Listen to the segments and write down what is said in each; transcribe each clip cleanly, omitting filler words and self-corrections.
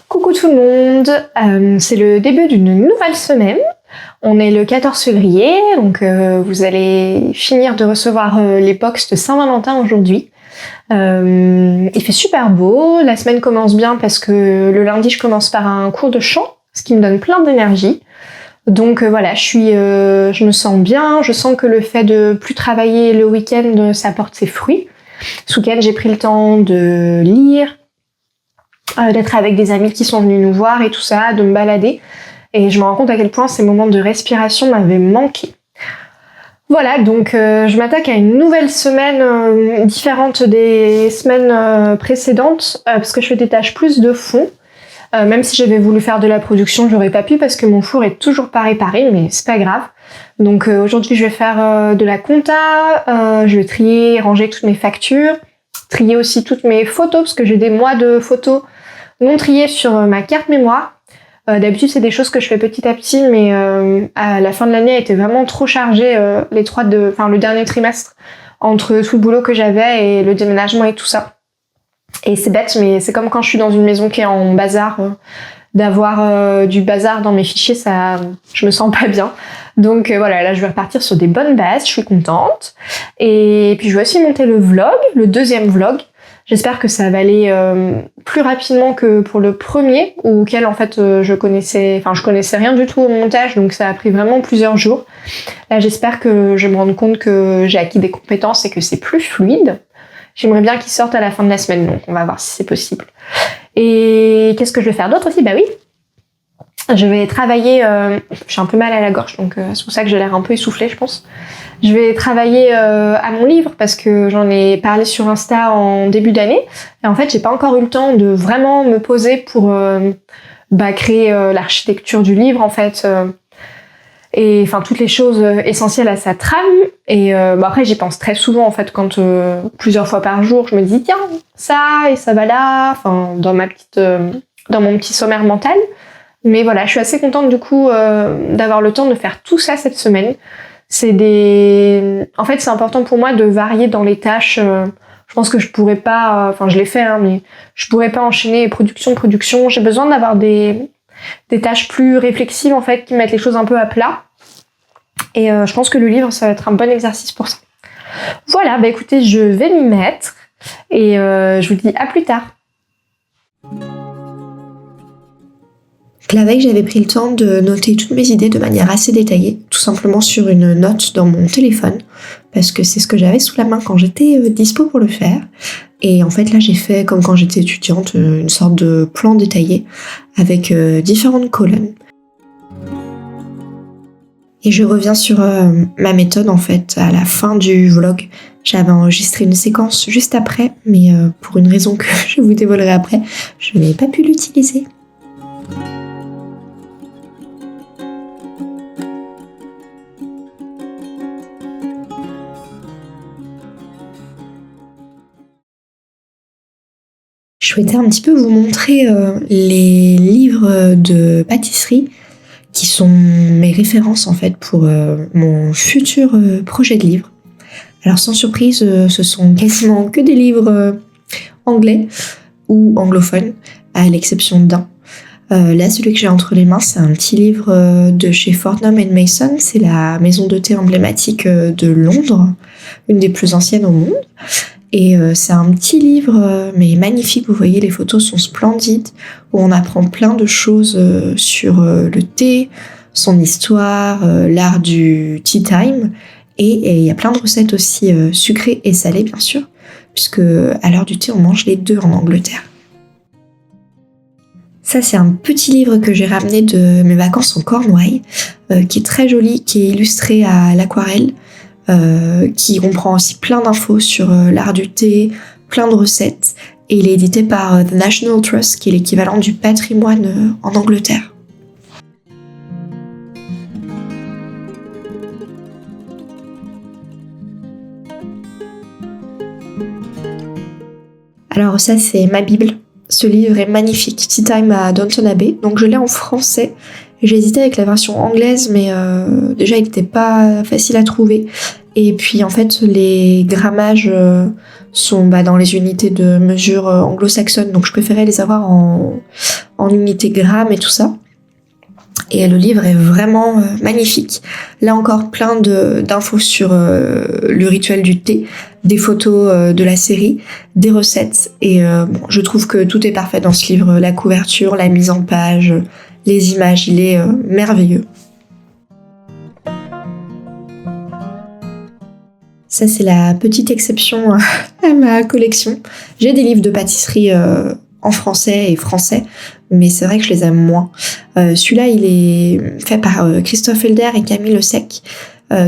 Coucou tout le monde, c'est le début d'une nouvelle semaine. On est le 14 février, donc vous allez finir de recevoir les box de Saint-Valentin aujourd'hui. Il fait super beau, la semaine commence bien parce que le lundi je commence par un cours de chant, ce qui me donne plein d'énergie. Donc voilà, je me sens bien, je sens que le fait de plus travailler le week-end, ça porte ses fruits. Ce week-end j'ai pris le temps de lire, d'être avec des amis qui sont venus nous voir et tout ça, de me balader. Et je me rends compte à quel point ces moments de respiration m'avaient manqué. Voilà, donc je m'attaque à une nouvelle semaine différente des semaines précédentes parce que je fais des tâches plus de fond. Même si j'avais voulu faire de la production, j'aurais pas pu parce que mon four est toujours pas réparé, mais c'est pas grave. Donc aujourd'hui je vais faire de la compta, je vais trier, ranger toutes mes factures, trier aussi toutes mes photos parce que j'ai des mois de photos non triées sur ma carte mémoire. D'habitude c'est des choses que je fais petit à petit, mais à la fin de l'année elle était vraiment trop chargée, le dernier trimestre, entre tout le boulot que j'avais et le déménagement et tout ça. Et c'est bête, mais c'est comme quand je suis dans une maison qui est en bazar, d'avoir du bazar dans mes fichiers, ça, je me sens pas bien. Donc voilà, là je vais repartir sur des bonnes bases, je suis contente. Et puis je vais aussi monter le vlog, le deuxième vlog. J'espère que ça va aller plus rapidement que pour le premier, auquel en fait je connaissais rien du tout au montage, donc ça a pris vraiment plusieurs jours. Là j'espère que je vais me rendre compte que j'ai acquis des compétences et que c'est plus fluide. J'aimerais bien qu'il sorte à la fin de la semaine, donc on va voir si c'est possible. Et qu'est-ce que je vais faire d'autre aussi ? Bah oui, je vais travailler, j'ai un peu mal à la gorge, donc c'est pour ça que j'ai l'air un peu essoufflée, je pense. Je vais travailler à mon livre parce que j'en ai parlé sur Insta en début d'année. Et en fait, j'ai pas encore eu le temps de vraiment me poser pour créer l'architecture du livre, en fait. Et enfin, toutes les choses essentielles à sa trame. Et après, j'y pense très souvent, en fait, quand plusieurs fois par jour, je me dis, tiens, ça et ça va là, enfin, dans mon petit sommaire mental. Mais voilà, je suis assez contente, du coup, d'avoir le temps de faire tout ça cette semaine. En fait, c'est important pour moi de varier dans les tâches. Je pense que je pourrais pas, je l'ai fait, mais je pourrais pas enchaîner production. J'ai besoin d'avoir des tâches plus réflexives, en fait, qui mettent les choses un peu à plat. Et je pense que le livre, ça va être un bon exercice pour ça. Voilà, écoutez, je vais m'y mettre. Et je vous dis à plus tard. La veille, j'avais pris le temps de noter toutes mes idées de manière assez détaillée, tout simplement sur une note dans mon téléphone, parce que c'est ce que j'avais sous la main quand j'étais dispo pour le faire. Et en fait, là, j'ai fait, comme quand j'étais étudiante, une sorte de plan détaillé avec différentes colonnes. Et je reviens sur ma méthode, en fait, à la fin du vlog. J'avais enregistré une séquence juste après, mais pour une raison que je vous dévoilerai après, je n'ai pas pu l'utiliser. Je souhaitais un petit peu vous montrer les livres de pâtisserie qui sont mes références en fait pour mon futur projet de livre. Alors sans surprise, ce sont quasiment que des livres anglais ou anglophones, à l'exception d'un. Là, celui que j'ai entre les mains, c'est un petit livre de chez Fortnum & Mason. C'est la maison de thé emblématique de Londres, une des plus anciennes au monde. Et c'est un petit livre, mais magnifique, vous voyez, les photos sont splendides, où on apprend plein de choses sur le thé, son histoire, l'art du tea time, et il y a plein de recettes aussi sucrées et salées, bien sûr, puisque à l'heure du thé, on mange les deux en Angleterre. Ça, c'est un petit livre que j'ai ramené de mes vacances en Cornouailles, qui est très joli, qui est illustré à l'aquarelle, qui comprend aussi plein d'infos sur l'art du thé, plein de recettes, et il est édité par The National Trust, qui est l'équivalent du patrimoine en Angleterre. Alors ça, c'est ma Bible. Ce livre est magnifique, Tea Time à Downton Abbey, donc je l'ai en français. J'ai hésité avec la version anglaise, mais déjà il n'était pas facile à trouver. Et puis en fait les grammages sont dans les unités de mesure anglo-saxonnes, donc je préférais les avoir en unité grammes et tout ça. Et le livre est vraiment magnifique. Là encore, plein d'infos sur le rituel du thé, des photos de la série, des recettes. Et je trouve que tout est parfait dans ce livre. La couverture, la mise en page, les images, il est merveilleux. Ça, c'est la petite exception à ma collection. J'ai des livres de pâtisserie en français, mais c'est vrai que je les aime moins. Celui-là, il est fait par Christophe Helder et Camille Le Sec,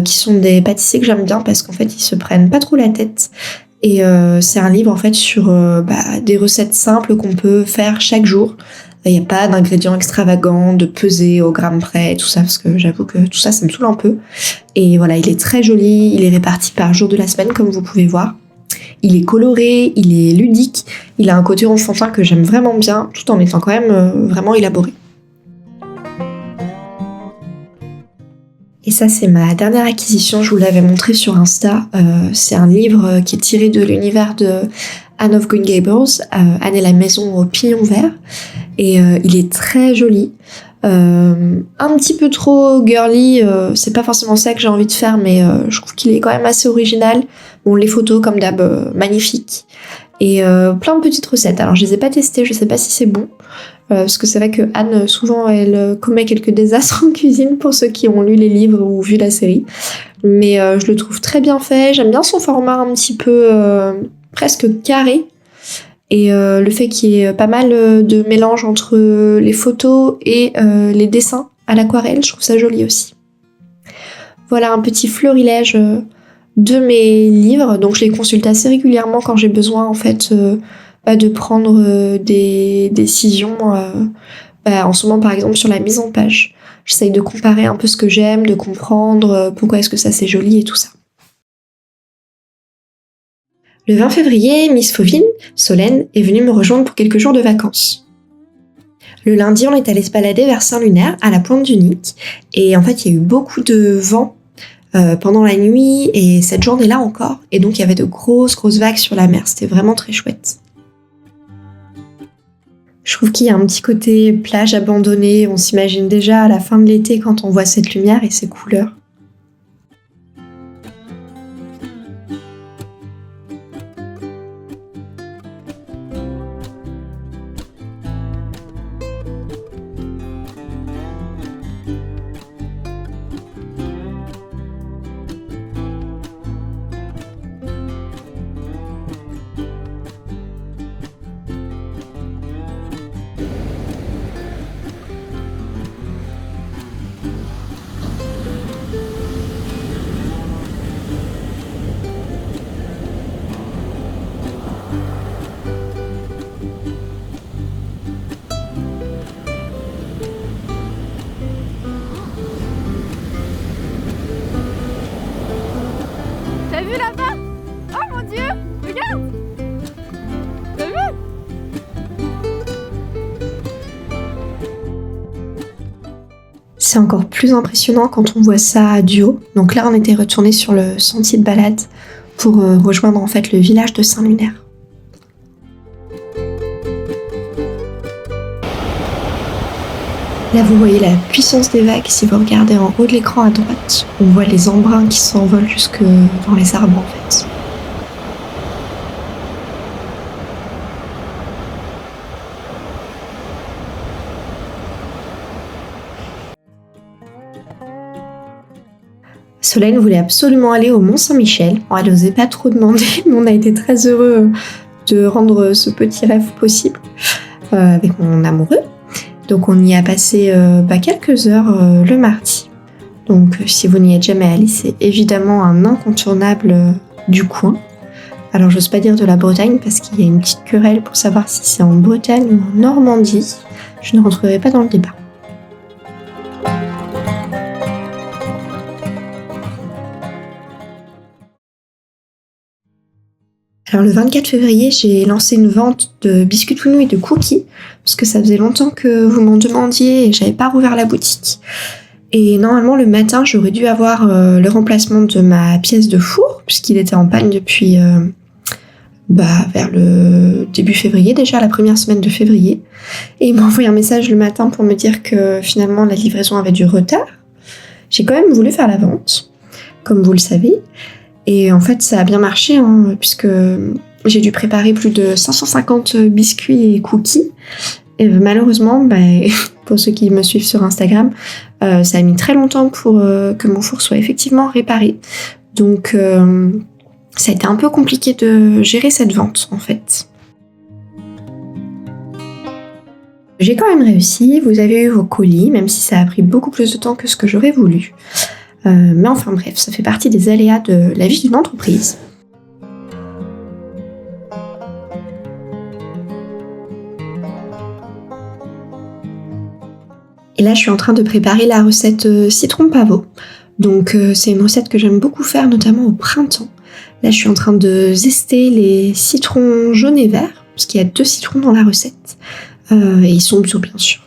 qui sont des pâtissiers que j'aime bien parce qu'en fait, ils se prennent pas trop la tête. Et c'est un livre en fait sur des recettes simples qu'on peut faire chaque jour. Il n'y a pas d'ingrédients extravagants, de peser au gramme près, tout ça, parce que j'avoue que tout ça, ça me saoule un peu. Et voilà, il est très joli, il est réparti par jour de la semaine, comme vous pouvez voir. Il est coloré, il est ludique, il a un côté enfantin que j'aime vraiment bien, tout en étant quand même vraiment élaboré. Et ça, c'est ma dernière acquisition, je vous l'avais montré sur Insta. C'est un livre qui est tiré de l'univers de Anne of Green Gables, Anne et la maison au pignon vert. Et il est très joli. Un petit peu trop girly, c'est pas forcément ça que j'ai envie de faire, mais je trouve qu'il est quand même assez original. Bon, les photos, comme d'hab, magnifiques. Et plein de petites recettes. Alors, je les ai pas testées, je sais pas si c'est bon. Parce que c'est vrai que Anne, souvent, elle commet quelques désastres en cuisine pour ceux qui ont lu les livres ou vu la série. Mais je le trouve très bien fait. J'aime bien son format un petit peu presque carré. Et le fait qu'il y ait pas mal de mélange entre les photos et les dessins à l'aquarelle, je trouve ça joli aussi. Voilà un petit florilège de mes livres. Donc je les consulte assez régulièrement quand j'ai besoin en fait de prendre des décisions. En ce moment par exemple sur la mise en page. J'essaye de comparer un peu ce que j'aime, de comprendre pourquoi est-ce que ça c'est joli et tout ça. Le 20 février, Miss Fauvine, Solène, est venue me rejoindre pour quelques jours de vacances. Le lundi, on est allé se balader vers Saint-Lunaire, à la Pointe du Nic, et en fait, il y a eu beaucoup de vent pendant la nuit, et cette journée-là encore, et donc il y avait de grosses vagues sur la mer, c'était vraiment très chouette. Je trouve qu'il y a un petit côté plage abandonnée, on s'imagine déjà à la fin de l'été quand on voit cette lumière et ces couleurs. T'as vu là-bas? Oh mon Dieu! Regarde! T'as vu? C'est encore plus impressionnant quand on voit ça à duo. Donc là, on était retourné sur le sentier de balade pour rejoindre en fait le village de Saint-Lunaire. Là, vous voyez la puissance des vagues. Si vous regardez en haut de l'écran à droite, on voit les embruns qui s'envolent jusque dans les arbres en fait. Solène voulait absolument aller au Mont-Saint-Michel. Bon, elle n'osait pas trop demander, mais on a été très heureux de rendre ce petit rêve possible avec mon amoureux. Donc on y a passé quelques heures le mardi. Donc si vous n'y êtes jamais allé, c'est évidemment un incontournable du coin. Alors j'ose pas dire de la Bretagne parce qu'il y a une petite querelle pour savoir si c'est en Bretagne ou en Normandie. Je ne rentrerai pas dans le débat. Alors le 24 février, j'ai lancé une vente de biscuits tout nouilles et de cookies, parce que ça faisait longtemps que vous m'en demandiez et j'avais pas rouvert la boutique. Et normalement, le matin, j'aurais dû avoir le remplacement de ma pièce de four, puisqu'il était en panne depuis vers le début février, déjà la première semaine de février. Et il m'a envoyé un message le matin pour me dire que finalement, la livraison avait du retard. J'ai quand même voulu faire la vente, comme vous le savez. Et en fait, ça a bien marché, puisque j'ai dû préparer plus de 550 biscuits et cookies. Et malheureusement, pour ceux qui me suivent sur Instagram, ça a mis très longtemps pour que mon four soit effectivement réparé. Donc, ça a été un peu compliqué de gérer cette vente, en fait. J'ai quand même réussi, vous avez eu vos colis, même si ça a pris beaucoup plus de temps que ce que j'aurais voulu. Mais enfin bref, ça fait partie des aléas de la vie d'une entreprise. Et là, je suis en train de préparer la recette citron pavot. Donc, c'est une recette que j'aime beaucoup faire, notamment au printemps. Là, je suis en train de zester les citrons jaunes et verts, parce qu'il y a 2 citrons dans la recette. Et ils sont bio, bien sûr.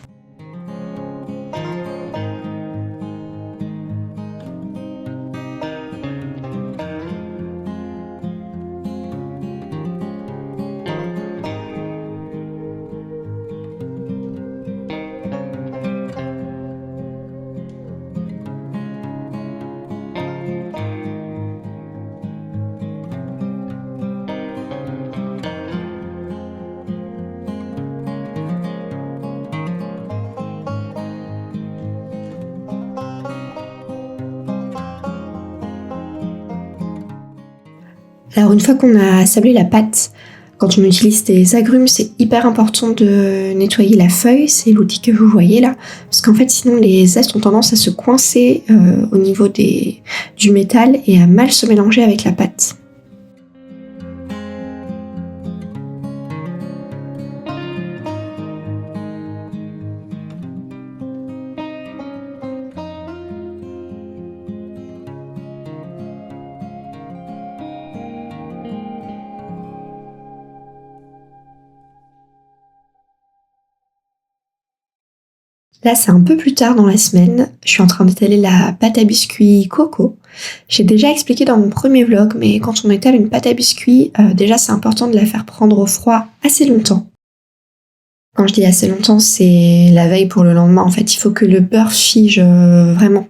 Alors une fois qu'on a sablé la pâte, quand on utilise des agrumes, c'est hyper important de nettoyer la feuille, c'est l'outil que vous voyez là, parce qu'en fait sinon les zestes ont tendance à se coincer au niveau du métal et à mal se mélanger avec la pâte. Là, c'est un peu plus tard dans la semaine. Je suis en train d'étaler la pâte à biscuits coco. J'ai déjà expliqué dans mon premier vlog, mais quand on étale une pâte à biscuits, déjà c'est important de la faire prendre au froid assez longtemps. Quand je dis assez longtemps, c'est la veille pour le lendemain. En fait, il faut que le beurre fige vraiment.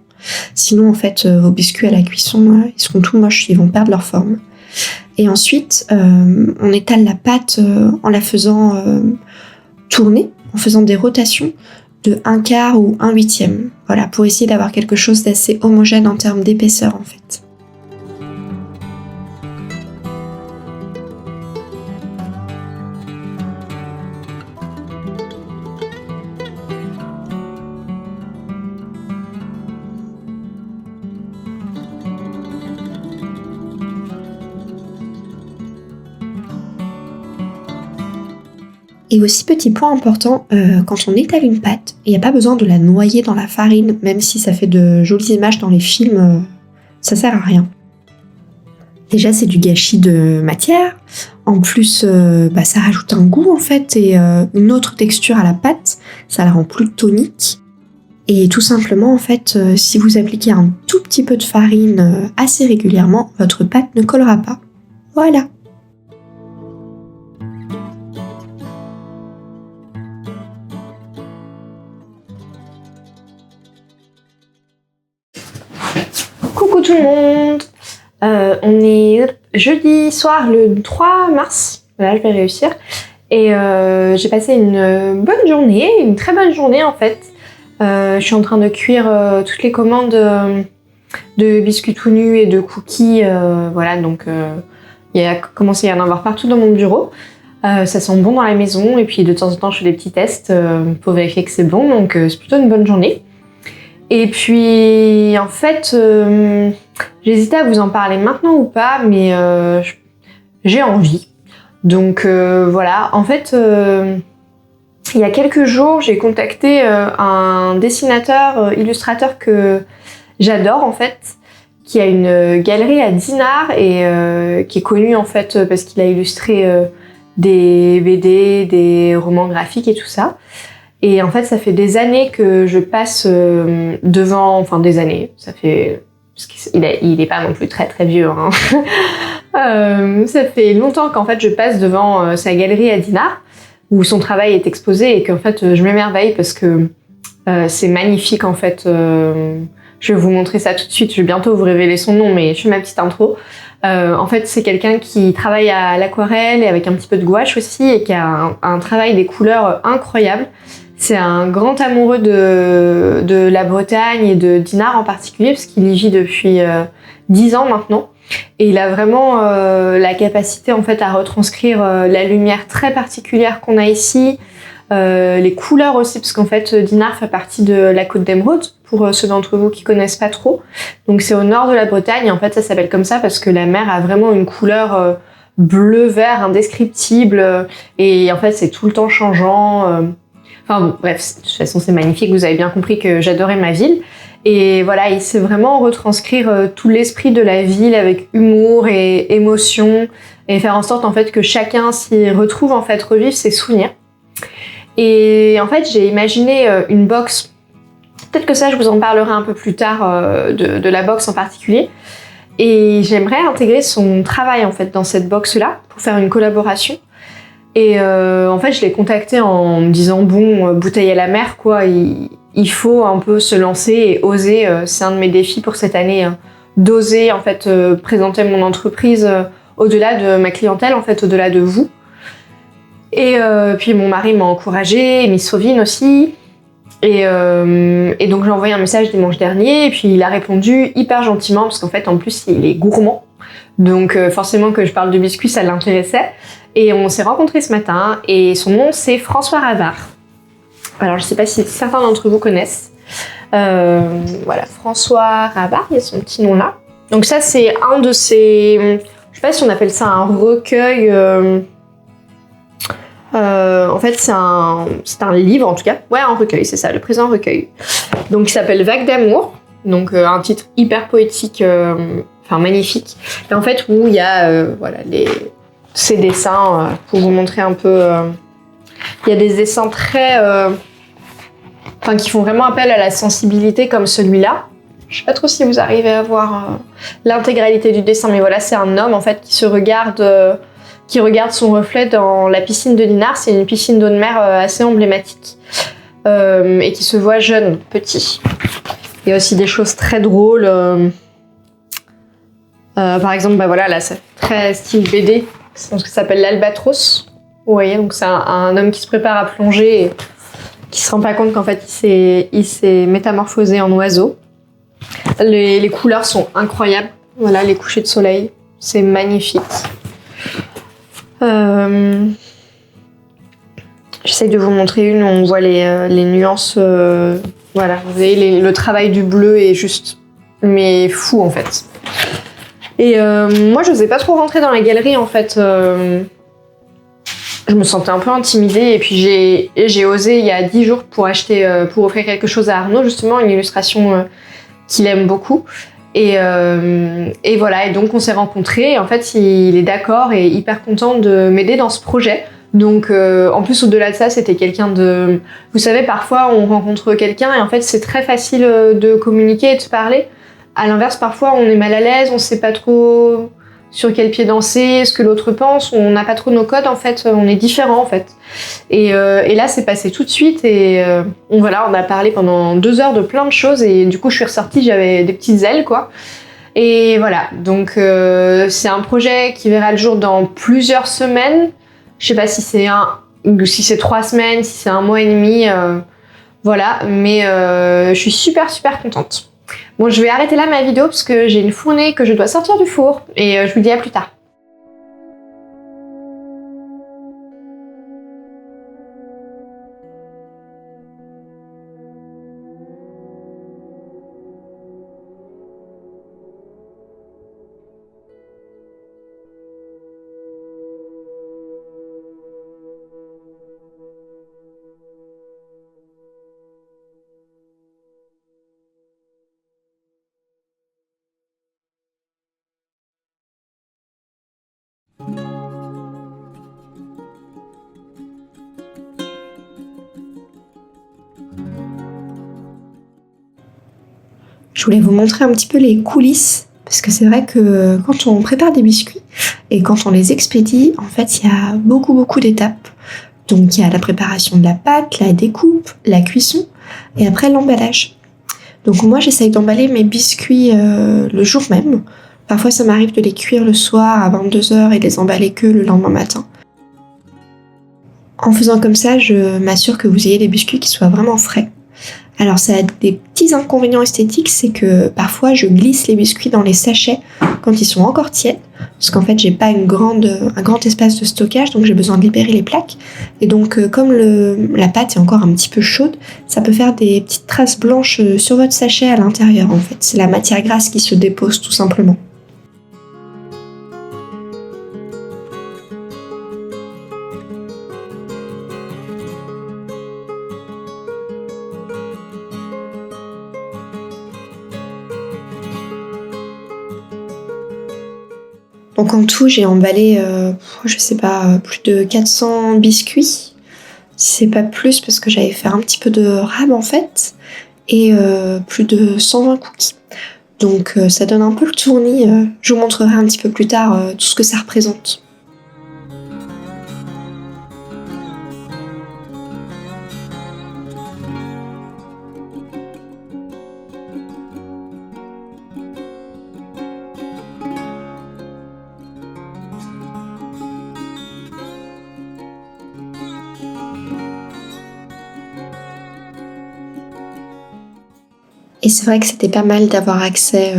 Sinon, en fait, vos biscuits à la cuisson, ils seront tout moches, ils vont perdre leur forme. Et ensuite, on étale la pâte en la faisant tourner, en faisant des rotations de 1/4 ou 1/8. Voilà, pour essayer d'avoir quelque chose d'assez homogène en termes d'épaisseur en fait. Et aussi, petit point important, quand on étale une pâte, il n'y a pas besoin de la noyer dans la farine, même si ça fait de jolies images dans les films, ça sert à rien. Déjà, c'est du gâchis de matière. En plus, ça rajoute un goût en fait et une autre texture à la pâte. Ça la rend plus tonique. Et tout simplement, en fait, si vous appliquez un tout petit peu de farine assez régulièrement, votre pâte ne collera pas. Voilà. Coucou tout le monde. On est jeudi soir le 3 mars. Voilà, je vais réussir. Et j'ai passé une bonne journée, une très bonne journée en fait. Je suis en train de cuire toutes les commandes de biscuits tout nus et de cookies. Voilà, donc il y a commencé à y en avoir partout dans mon bureau. Ça sent bon dans la maison et puis de temps en temps je fais des petits tests pour vérifier que c'est bon. Donc c'est plutôt une bonne journée. Et puis en fait, j'hésitais à vous en parler maintenant ou pas, mais j'ai envie. Donc voilà, en fait, il y a quelques jours, j'ai contacté un dessinateur, illustrateur que j'adore en fait, qui a une galerie à Dinard et qui est connu en fait parce qu'il a illustré des BD, des romans graphiques et tout ça. Et en fait, ça fait des années que je passe devant... Enfin, des années, ça fait... Parce qu'il est pas non plus très très vieux. Hein. Ça fait longtemps qu'en fait, je passe devant sa galerie à Dinard, où son travail est exposé et qu'en fait, je m'émerveille parce que c'est magnifique en fait. Je vais vous montrer ça tout de suite, je vais bientôt vous révéler son nom, mais je fais ma petite intro. En fait, c'est quelqu'un qui travaille à l'aquarelle et avec un petit peu de gouache aussi et qui a un travail des couleurs incroyable. C'est un grand amoureux de la Bretagne et de Dinard en particulier, parce qu'il y vit depuis 10 ans maintenant. Et il a vraiment la capacité en fait à retranscrire la lumière très particulière qu'on a ici, les couleurs aussi, parce qu'en fait Dinard fait partie de la Côte d'Émeraude, pour ceux d'entre vous qui connaissent pas trop. Donc c'est au nord de la Bretagne, et en fait ça s'appelle comme ça parce que la mer a vraiment une couleur bleu-vert indescriptible, et en fait c'est tout le temps changeant. Enfin bon, bref, de toute façon c'est magnifique, vous avez bien compris que j'adorais ma ville. Et voilà, il sait vraiment retranscrire tout l'esprit de la ville avec humour et émotion, et faire en sorte en fait que chacun s'y retrouve, en fait, revive ses souvenirs. Et en fait, j'ai imaginé une box, peut-être que ça je vous en parlerai un peu plus tard de la box en particulier. Et j'aimerais intégrer son travail en fait dans cette box-là pour faire une collaboration. Et en fait, je l'ai contacté en me disant bon, bouteille à la mer, quoi. Il faut un peu se lancer et oser. C'est un de mes défis pour cette année, d'oser en fait présenter mon entreprise au-delà de ma clientèle, en fait, au-delà de vous. Et puis mon mari m'a encouragée, et Miss Sovine aussi. Et donc j'ai envoyé un message dimanche dernier, et puis il a répondu hyper gentiment, parce qu'en fait, en plus, il est gourmand. Donc forcément que je parle de biscuits, ça l'intéressait. Et on s'est rencontrés ce matin, et son nom c'est François Ravard. Alors je sais pas si certains d'entre vous connaissent. Voilà, François Ravard, il y a son petit nom là. Donc ça c'est un de ses... Je sais pas si on appelle ça un recueil... en fait c'est un livre en tout cas. Ouais, un recueil, c'est ça, le présent recueil. Donc il s'appelle Vague d'amour. Donc un titre hyper poétique, enfin magnifique. Et en fait où il y a voilà, ces dessins, pour vous montrer un peu... il y a des dessins très... enfin, qui font vraiment appel à la sensibilité comme celui-là. Je sais pas trop si vous arrivez à voir l'intégralité du dessin, mais voilà, c'est un homme en fait qui regarde son reflet dans la piscine de Dinard. C'est une piscine d'eau de mer assez emblématique, et qui se voit jeune, petit. Il y a aussi des choses très drôles. Par exemple, bah voilà, là, c'est très style BD. C'est ce que ça s'appelle l'Albatros. Vous voyez, donc c'est un homme qui se prépare à plonger et qui se rend pas compte qu'en fait il s'est métamorphosé en oiseau. Les couleurs sont incroyables. Voilà, les couchers de soleil, c'est magnifique. J'essaye de vous montrer une où on voit les nuances. Voilà, vous voyez, le travail du bleu est juste, mais fou en fait. Et moi, je n'osais pas trop rentrer dans la galerie en fait. Je me sentais un peu intimidée, et puis j'ai osé il y a 10 jours pour offrir quelque chose à Arnaud, justement, une illustration qu'il aime beaucoup. Et voilà, et donc on s'est rencontrés, et en fait il est d'accord et hyper content de m'aider dans ce projet. Donc en plus, au-delà de ça, c'était quelqu'un de... Vous savez, parfois on rencontre quelqu'un et en fait c'est très facile de communiquer et de parler. À l'inverse, parfois on est mal à l'aise, on sait pas trop sur quel pied danser, ce que l'autre pense, on n'a pas trop nos codes en fait, on est différents en fait. Et là c'est passé tout de suite, et on a parlé pendant 2 heures de plein de choses, et du coup je suis ressortie, j'avais des petites ailes quoi. Et voilà, donc c'est un projet qui verra le jour dans plusieurs semaines. Je sais pas si c'est 3 semaines, si c'est 1 mois et demi, voilà, mais je suis super contente. Bon, je vais arrêter là ma vidéo parce que j'ai une fournée que je dois sortir du four, et je vous dis à plus tard. je voulais vous montrer un petit peu les coulisses, parce que c'est vrai que quand on prépare des biscuits et quand on les expédie, en fait, il y a beaucoup d'étapes. Donc il y a la préparation de la pâte, la découpe, la cuisson et après l'emballage. Donc moi j'essaye d'emballer mes biscuits le jour même. Parfois ça m'arrive de les cuire le soir à 22h et de les emballer que le lendemain matin. En faisant comme ça, je m'assure que vous ayez des biscuits qui soient vraiment frais. Alors ça a des petits inconvénients esthétiques, c'est que parfois je glisse les biscuits dans les sachets quand ils sont encore tièdes, parce qu'en fait j'ai pas un grand espace de stockage, donc j'ai besoin de libérer les plaques. Et donc comme la pâte est encore un petit peu chaude, ça peut faire des petites traces blanches sur votre sachet à l'intérieur en fait. C'est la matière grasse qui se dépose tout simplement. Donc en tout, j'ai emballé, je sais pas, plus de 400 biscuits. Si c'est pas plus, parce que j'avais fait un petit peu de rab en fait. Et plus de 120 cookies. Donc ça donne un peu le tournis. Je vous montrerai un petit peu plus tard tout ce que ça représente. Et c'est vrai que c'était pas mal d'avoir accès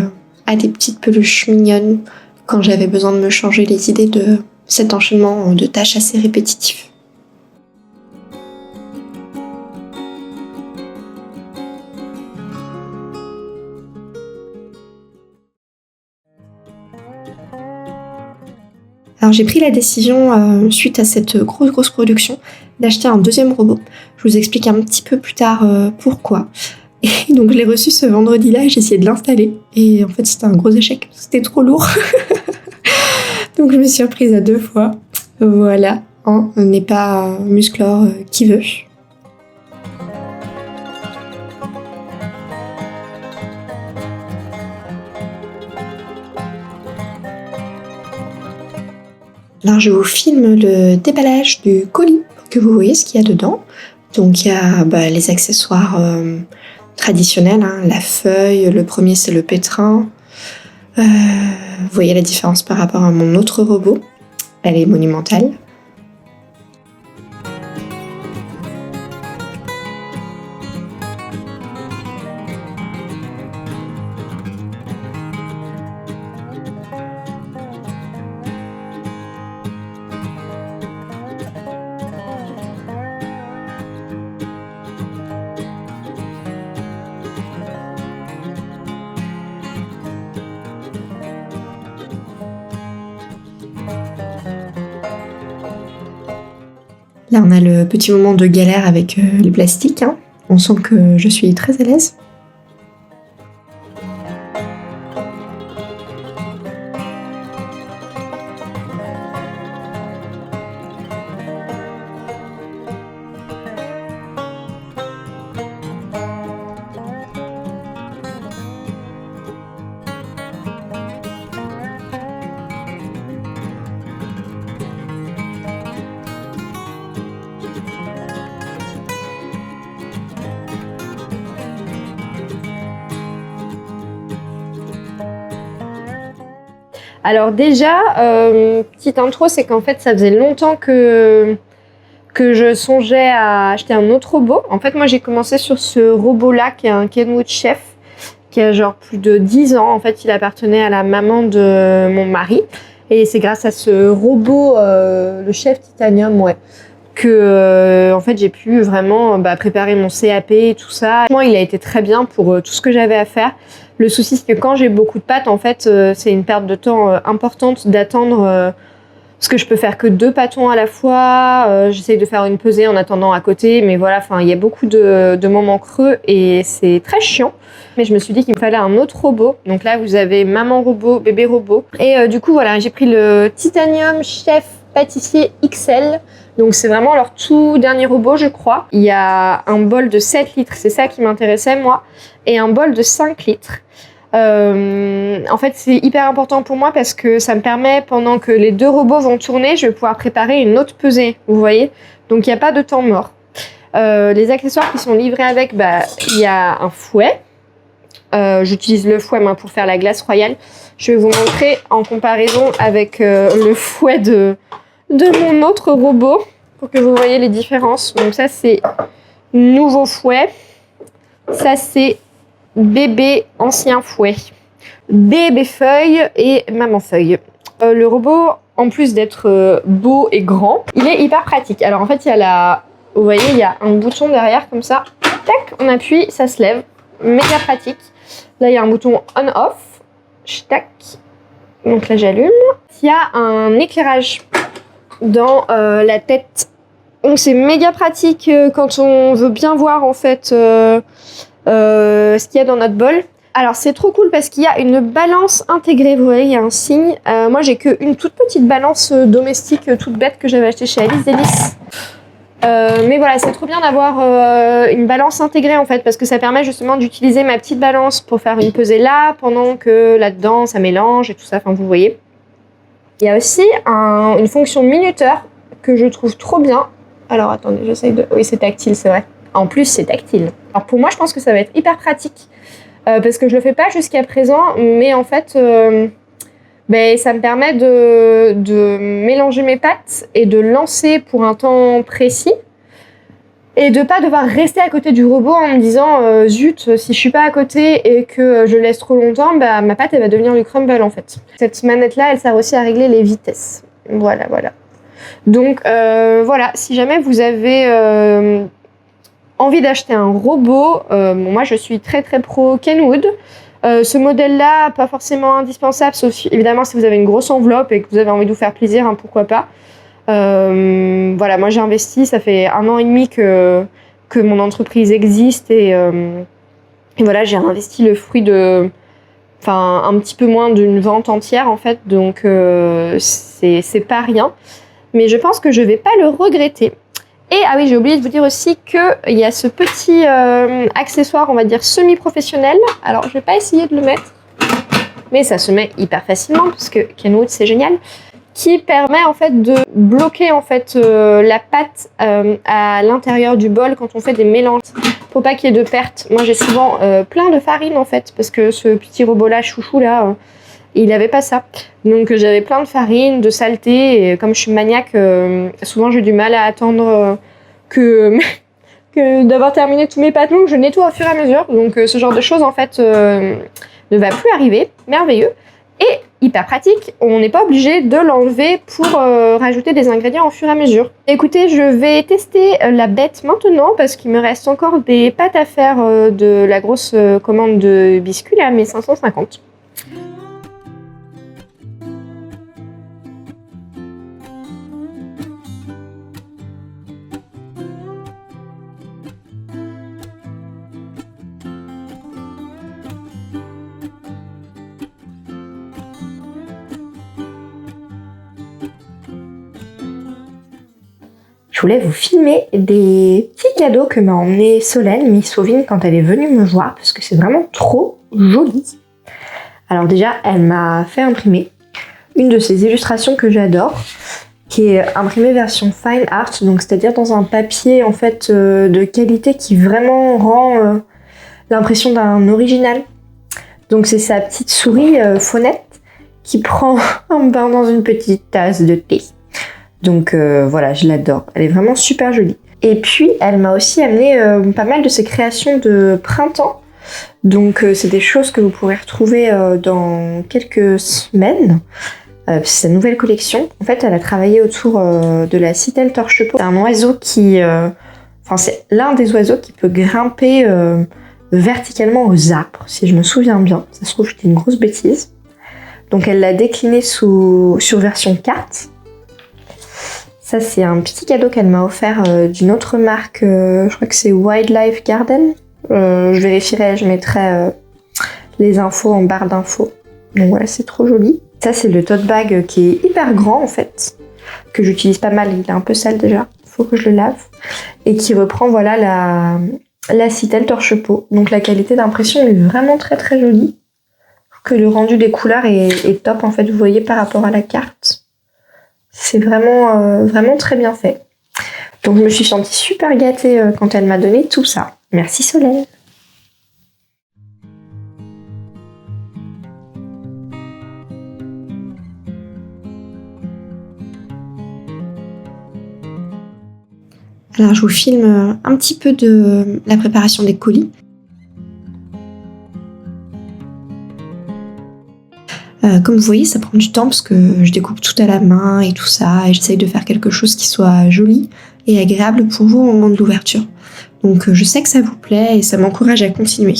à des petites peluches mignonnes quand j'avais besoin de me changer les idées de cet enchaînement de tâches assez répétitif. Alors j'ai pris la décision, suite à cette grosse production, d'acheter un deuxième robot. Je vous explique un petit peu plus tard pourquoi. Et donc je l'ai reçu ce vendredi-là et j'ai essayé de l'installer. Et en fait c'était un gros échec, c'était trop lourd. Donc je me suis reprise à 2 fois. Voilà, on n'est pas musclore qui veut. Alors je vous filme le déballage du colis pour que vous voyez ce qu'il y a dedans. Donc il y a les accessoires traditionnels, hein, la feuille, le premier c'est le pétrin. Vous voyez la différence par rapport à mon autre robot, elle est monumentale. Là, on a le petit moment de galère avec les plastiques. Hein. On sent que je suis très à l'aise. Alors déjà, petite intro, c'est qu'en fait ça faisait longtemps que je songeais à acheter un autre robot. En fait moi j'ai commencé sur ce robot-là qui est un Kenwood Chef, qui a genre plus de 10 ans. En fait il appartenait à la maman de mon mari. Et c'est grâce à ce robot, le Chef Titanium, que en fait j'ai pu vraiment préparer mon CAP et tout ça. Moi il a été très bien pour tout ce que j'avais à faire. Le souci c'est que quand j'ai beaucoup de pâtes, en fait c'est une perte de temps importante d'attendre parce que je peux faire que 2 pâtons à la fois. J'essaye de faire une pesée en attendant à côté, mais voilà, enfin il y a beaucoup de moments creux et c'est très chiant. Mais je me suis dit qu'il me fallait un autre robot. Donc là vous avez maman robot, bébé robot. Et du coup voilà, j'ai pris le Titanium Chef pâtissier XL. Donc c'est vraiment leur tout dernier robot, je crois. Il y a un bol de 7 litres, c'est ça qui m'intéressait moi, et un bol de 5 litres. En fait, c'est hyper important pour moi parce que ça me permet, pendant que les 2 robots vont tourner, je vais pouvoir préparer une autre pesée, vous voyez. Donc il n'y a pas de temps mort. Les accessoires qui sont livrés avec, il y a un fouet. J'utilise le fouet pour faire la glace royale. Je vais vous montrer en comparaison avec le fouet de mon autre robot pour que vous voyez les différences. Donc ça c'est nouveau fouet. Ça c'est bébé ancien fouet. Bébé feuille et maman feuille. Le robot, en plus d'être beau et grand, il est hyper pratique. Alors en fait vous voyez, il y a un bouton derrière comme ça. Tac, on appuie, ça se lève. Méga pratique. Là il y a un bouton on-off. Tac. Donc là j'allume. Il y a un éclairage dans la tête. Donc c'est méga pratique quand on veut bien voir en fait ce qu'il y a dans notre bol. Alors c'est trop cool parce qu'il y a une balance intégrée, vous voyez il y a un signe. Moi j'ai qu'une toute petite balance domestique toute bête que j'avais achetée chez Alice Delis. Mais voilà, c'est trop bien d'avoir une balance intégrée en fait, parce que ça permet justement d'utiliser ma petite balance pour faire une pesée là, pendant que là-dedans ça mélange et tout ça, enfin vous voyez. Il y a aussi une fonction minuteur que je trouve trop bien. Alors attendez, j'essaye de... Oui, c'est tactile, c'est vrai. En plus, c'est tactile. Alors pour moi, je pense que ça va être hyper pratique, parce que je le fais pas jusqu'à présent, mais en fait... ça me permet de mélanger mes pâtes et de lancer pour un temps précis et de pas devoir rester à côté du robot en me disant zut, si je suis pas à côté et que je laisse trop longtemps, ma pâte elle va devenir du crumble en fait. Cette manette là elle sert aussi à régler les vitesses. Voilà. Donc voilà, si jamais vous avez envie d'acheter un robot, moi je suis très pro Kenwood. Ce modèle-là, pas forcément indispensable, sauf évidemment si vous avez une grosse enveloppe et que vous avez envie de vous faire plaisir, pourquoi pas. Voilà, moi j'ai investi, ça fait 1 an et demi que mon entreprise existe et voilà, j'ai investi le fruit de, un petit peu moins d'une vente entière en fait, donc c'est pas rien. Mais je pense que je vais pas le regretter. Et ah oui, j'ai oublié de vous dire aussi qu'il y a ce petit accessoire, on va dire semi-professionnel. Alors, je vais pas essayer de le mettre, mais ça se met hyper facilement parce que Kenwood c'est génial, qui permet en fait de bloquer en fait la pâte à l'intérieur du bol quand on fait des mélanges, pour pas qu'il y ait de perte. Moi, j'ai souvent plein de farine en fait parce que ce petit robot là, chouchou là. Il n'avait pas ça. Donc j'avais plein de farine, de saleté, et comme je suis maniaque, souvent j'ai du mal à attendre que d'avoir terminé tous mes pâtes, donc je nettoie au fur et à mesure. Donc ce genre de choses en fait ne va plus arriver. Merveilleux. Et hyper pratique, on n'est pas obligé de l'enlever pour rajouter des ingrédients au fur et à mesure. Écoutez, je vais tester la bête maintenant parce qu'il me reste encore des pâtes à faire de la grosse commande de biscuits là, mes 550. Je voulais vous filmer des petits cadeaux que m'a emmené Solène, Miss Sauvine, quand elle est venue me voir, parce que c'est vraiment trop joli. Alors déjà, elle m'a fait imprimer une de ces illustrations que j'adore, qui est imprimée version fine art, donc c'est-à-dire dans un papier en fait de qualité qui vraiment rend l'impression d'un original. Donc c'est sa petite souris faunette qui prend un bain dans une petite tasse de thé. Donc voilà, je l'adore. Elle est vraiment super jolie. Et puis, elle m'a aussi amené pas mal de ses créations de printemps. Donc c'est des choses que vous pourrez retrouver dans quelques semaines. C'est sa nouvelle collection. En fait, elle a travaillé autour de la citelle torche-peau. C'est un oiseau qui... c'est l'un des oiseaux qui peut grimper verticalement aux arbres, si je me souviens bien. Ça se trouve, je dis une grosse bêtise. Donc elle l'a décliné sur version carte. Ça, c'est un petit cadeau qu'elle m'a offert d'une autre marque, je crois que c'est Wildlife Garden. Je vérifierai, je mettrai les infos en barre d'infos. Donc voilà, c'est trop joli. Ça, c'est le tote bag qui est hyper grand en fait. que j'utilise pas mal, il est un peu sale déjà, faut que je le lave, et qui reprend voilà la Citel torche-peau. Donc la qualité d'impression est vraiment très très jolie, que le rendu des couleurs est top en fait, vous voyez par rapport à la carte. C'est vraiment très bien fait. Donc je me suis sentie super gâtée quand elle m'a donné tout ça. Merci Solène. Alors je vous filme un petit peu de la préparation des colis. Comme vous voyez, ça prend du temps parce que je découpe tout à la main et tout ça, et j'essaye de faire quelque chose qui soit joli et agréable pour vous au moment de l'ouverture. Donc je sais que ça vous plaît et ça m'encourage à continuer.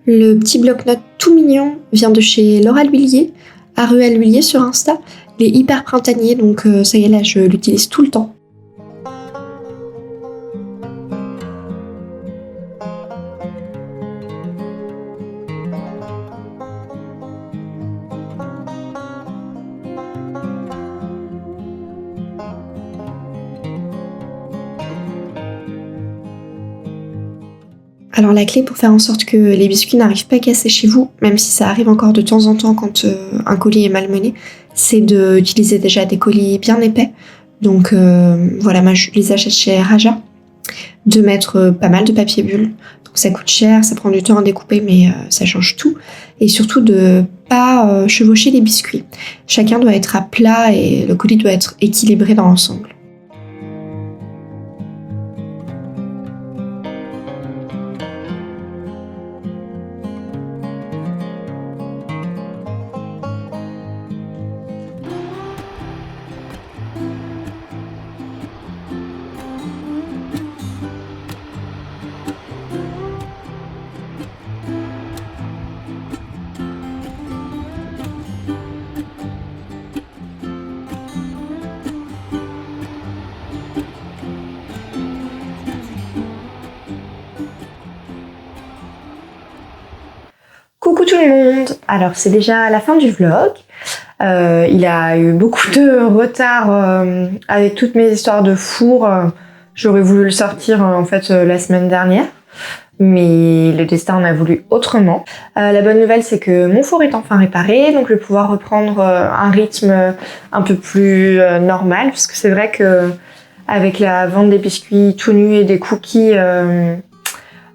Le petit bloc-notes tout mignon vient de chez Laura L'Huillier, à Ruelle L'Huillier sur Insta. Il est hyper printanier, donc ça y est là, je l'utilise tout le temps. Alors la clé pour faire en sorte que les biscuits n'arrivent pas à casser chez vous, même si ça arrive encore de temps en temps quand un colis est malmené, c'est d'utiliser déjà des colis bien épais. Donc voilà, moi je les achète chez Raja. De mettre pas mal de papier bulle. Donc ça coûte cher, ça prend du temps à découper, mais ça change tout. Et surtout de pas chevaucher les biscuits. Chacun doit être à plat et le colis doit être équilibré dans l'ensemble. Coucou tout le monde. Alors c'est déjà la fin du vlog. Il a eu beaucoup de retard avec toutes mes histoires de four. J'aurais voulu le sortir en fait la semaine dernière, mais le destin en a voulu autrement. La bonne nouvelle c'est que mon four est enfin réparé, donc je vais pouvoir reprendre un rythme un peu plus normal, parce que c'est vrai que avec la vente des biscuits tout nus et des cookies,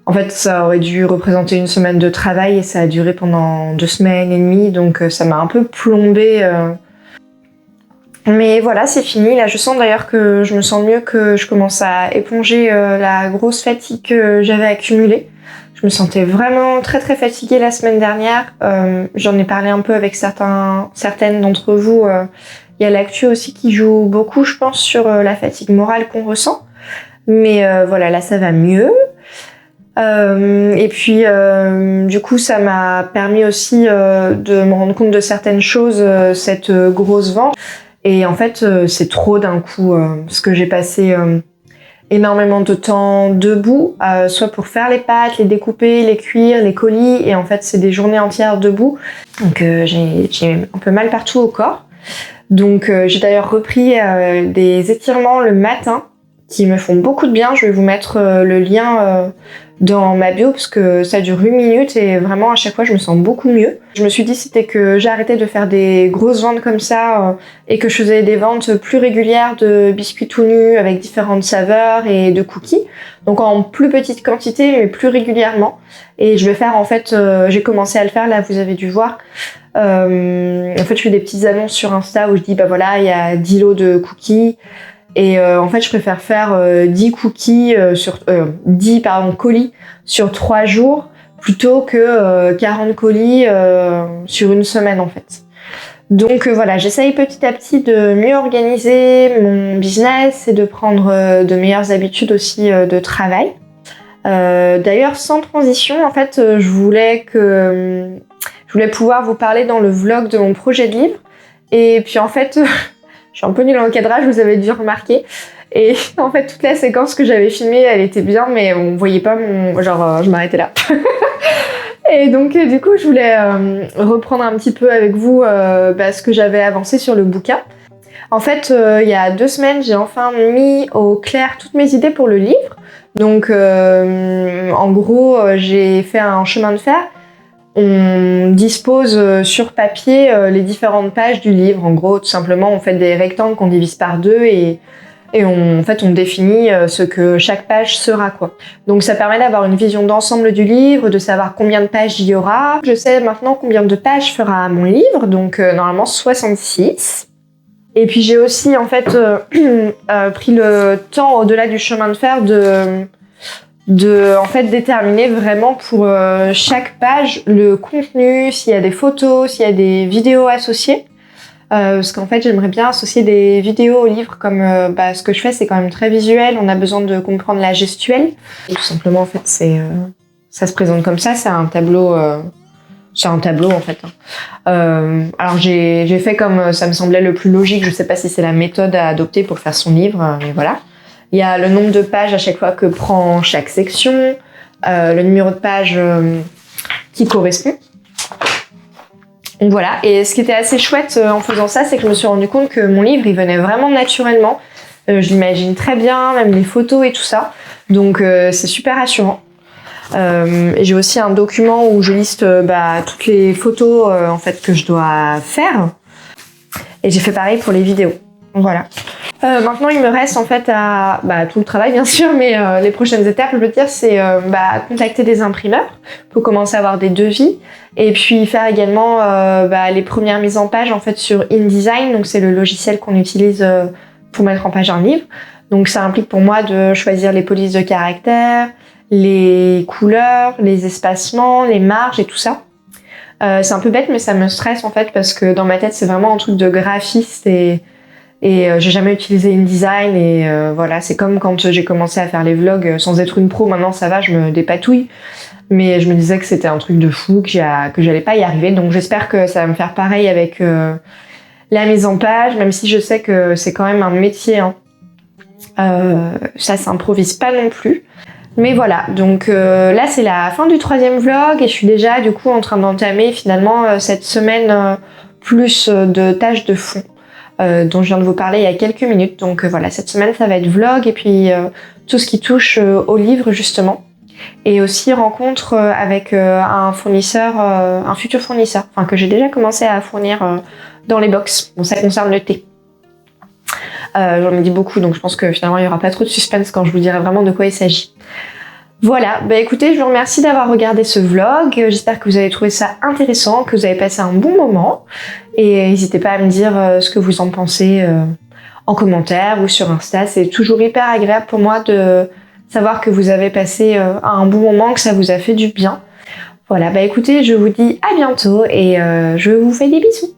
en fait, ça aurait dû représenter une semaine de travail et ça a duré pendant 2 semaines et demie, donc ça m'a un peu plombée. Mais voilà, c'est fini. Là, je sens d'ailleurs que je me sens mieux, que je commence à éponger la grosse fatigue que j'avais accumulée. Je me sentais vraiment très très fatiguée la semaine dernière. J'en ai parlé un peu avec certaines d'entre vous. Il y a l'actu aussi qui joue beaucoup, je pense, sur la fatigue morale qu'on ressent. Mais voilà, là, ça va mieux. Et puis du coup ça m'a permis aussi de me rendre compte de certaines choses, cette grosse vente, et en fait c'est trop d'un coup, parce que j'ai passé énormément de temps debout, soit pour faire les pâtes, les découper, les cuire, les colis, et en fait c'est des journées entières debout, donc j'ai un peu mal partout au corps. Donc j'ai d'ailleurs repris des étirements le matin qui me font beaucoup de bien. Je vais vous mettre le lien dans ma bio parce que ça dure 8 minutes et vraiment à chaque fois je me sens beaucoup mieux. Je me suis dit c'était que j'arrêtais de faire des grosses ventes comme ça et que je faisais des ventes plus régulières de biscuits tout nus avec différentes saveurs et de cookies. Donc en plus petite quantité mais plus régulièrement. Et je vais faire en fait, j'ai commencé à le faire là, vous avez dû voir. En fait je fais des petites annonces sur Insta où je dis bah voilà il y a 10 lots de cookies. Et en fait, je préfère faire 10 cookies 10 colis sur 3 jours plutôt que 40 colis sur une semaine en fait. Donc voilà, j'essaye petit à petit de mieux organiser mon business et de prendre de meilleures habitudes aussi de travail. D'ailleurs, sans transition, en fait, je voulais Je voulais pouvoir vous parler dans le vlog de mon projet de livre. Et puis en fait, je suis un peu nulle en cadrage, vous avez dû remarquer. Et en fait, toute la séquence que j'avais filmée, elle était bien, mais on voyait pas mon... Genre, je m'arrêtais là. Et donc, du coup, je voulais reprendre un petit peu avec vous ce que j'avais avancé sur le bouquin. En fait, il y a 2 semaines, j'ai enfin mis au clair toutes mes idées pour le livre. Donc, en gros, j'ai fait un chemin de fer. On dispose sur papier les différentes pages du livre. En gros, tout simplement, on fait des rectangles qu'on divise par 2 et on définit ce que chaque page sera, quoi. Donc ça permet d'avoir une vision d'ensemble du livre, de savoir combien de pages il y aura. Je sais maintenant combien de pages fera mon livre, donc normalement 66. Et puis j'ai aussi en fait pris le temps au-delà du chemin de fer de en fait déterminer vraiment pour chaque page le contenu, s'il y a des photos, s'il y a des vidéos associées. Parce qu'en fait j'aimerais bien associer des vidéos au livre comme ce que je fais c'est quand même très visuel, on a besoin de comprendre la gestuelle. Et tout simplement en fait ça se présente comme ça, c'est un tableau en fait. Alors j'ai fait comme ça me semblait le plus logique, je sais pas si c'est la méthode à adopter pour faire son livre, mais voilà. Il y a le nombre de pages à chaque fois que prend chaque section, le numéro de page qui correspond. Donc voilà, et ce qui était assez chouette en faisant ça, c'est que je me suis rendu compte que mon livre, il venait vraiment naturellement. Je l'imagine très bien, même les photos et tout ça. Donc c'est super rassurant. Et j'ai aussi un document où je liste toutes les photos en fait que je dois faire. Et j'ai fait pareil pour les vidéos. Voilà. Maintenant, il me reste en fait à tout le travail bien sûr, mais les prochaines étapes, je veux dire, c'est contacter des imprimeurs pour commencer à avoir des devis, et puis faire également les premières mises en page en fait sur InDesign, donc c'est le logiciel qu'on utilise pour mettre en page un livre. Donc ça implique pour moi de choisir les polices de caractères, les couleurs, les espacements, les marges et tout ça. C'est un peu bête, mais ça me stresse en fait parce que dans ma tête c'est vraiment un truc de graphiste et j'ai jamais utilisé InDesign et voilà, c'est comme quand j'ai commencé à faire les vlogs sans être une pro. Maintenant ça va, je me dépatouille, mais je me disais que c'était un truc de fou, que j'allais pas y arriver. Donc j'espère que ça va me faire pareil avec la mise en page, même si je sais que c'est quand même un métier, hein. Ça s'improvise pas non plus. Mais voilà, donc là c'est la fin du 3e vlog et je suis déjà du coup en train d'entamer finalement cette semaine plus de tâches de fond. Dont je viens de vous parler il y a quelques minutes. Donc voilà, cette semaine ça va être vlog et puis tout ce qui touche au livre justement. Et aussi rencontre avec un fournisseur, un futur fournisseur, enfin que j'ai déjà commencé à fournir dans les box. Bon, ça concerne le thé. J'en ai dit beaucoup, donc je pense que finalement il n'y aura pas trop de suspense quand je vous dirai vraiment de quoi il s'agit. Voilà, écoutez, je vous remercie d'avoir regardé ce vlog. J'espère que vous avez trouvé ça intéressant, que vous avez passé un bon moment. Et n'hésitez pas à me dire ce que vous en pensez en commentaire ou sur Insta. C'est toujours hyper agréable pour moi de savoir que vous avez passé un bon moment, que ça vous a fait du bien. Voilà, écoutez, je vous dis à bientôt et je vous fais des bisous.